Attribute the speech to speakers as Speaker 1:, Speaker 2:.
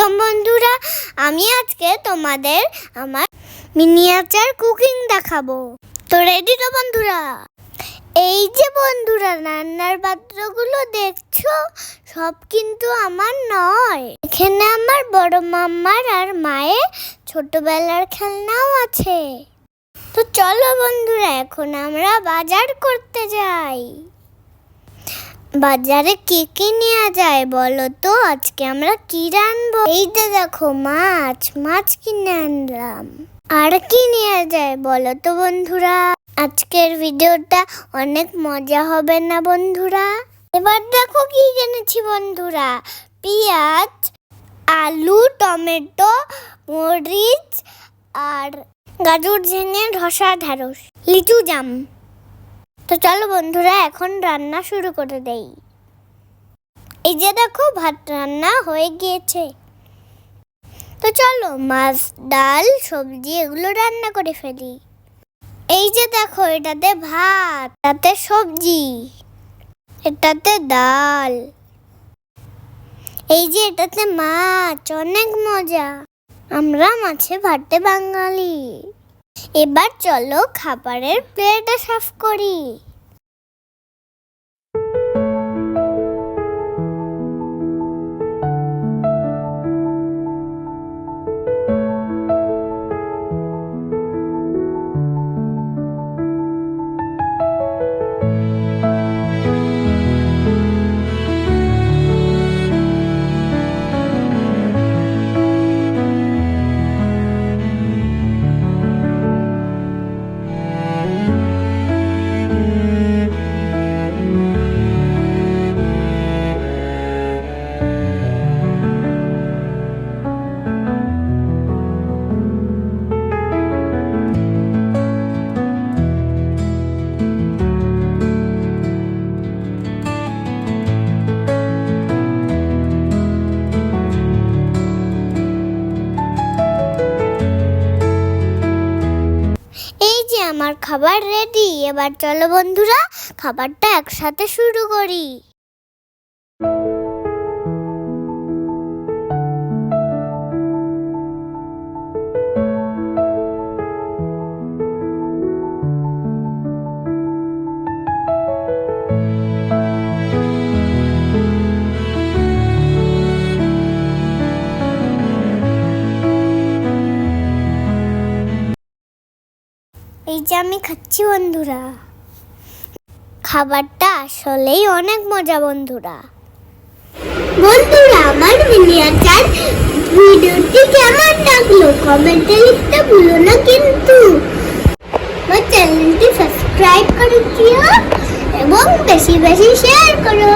Speaker 1: তো বন্ধুরা, আমি আজকে তোমাদের আমার মিনিয়েচার কুকিং দেখাবো। তো রেডি তো বন্ধুরা? এই যে বন্ধুরা, রান্নার পাত্রগুলো দেখছো, সব কিন্তু আমার নয়। এখানে আমার বড় মাম্মার আর মায়ের ছোটবেলার খেলনাও আছে। তো চলো বন্ধুরা, এখন আমরা বাজার করতে যাই। বাজারে কি কি নেওয়া যায় বলো তো? আজকে আমরা কি রান্নাবো? এই যে দেখো, মাছ কিনে আনলাম। আর কি নেওয়া যায় বলো তো বন্ধুরা? আজকের ভিডিওটা অনেক মজা হবে না বন্ধুরা? এবার দেখো কি কিনেছি বন্ধুরা। পেঁয়াজ, আলু, টমেটো, মরিচ আর গাজর, ঝিঙে, ধসা, ঢেঁড়স, লিচু, জাম। তো চলো বন্ধুরা, এখন রান্না শুরু করে দেই। এই যে দেখো, ভাত রান্না হয়ে গিয়েছে। তো চলো মাছ, ডাল, সবজি এগুলো রান্না করে ফেলি। এই যে দেখো, এটাতে ভাত, এটাতে সবজি, এটাতে ডাল, এই যে এটাতে মাছ। অনেক মজা, আমরা মাছে ভাতে বাঙালি। এবার চলো খাবারের প্লেটটা সাফ করি। আমার খাবার রেডি। এবার চলো বন্ধুরা, খাবারটা একসাথে শুরু করি। এই যে আমি খাচ্ছি বন্ধুরা, খাবারটা আসলেই অনেক মজা বন্ধুরা। আমার মিনিয়েচার ভিডিওটি কেমন লাগলো কমেন্টে লিখতে ভুলো না কিন্তু। আমার চ্যানেলটি সাবস্ক্রাইব করে দিও এবং বেশি বেশি শেয়ার করো।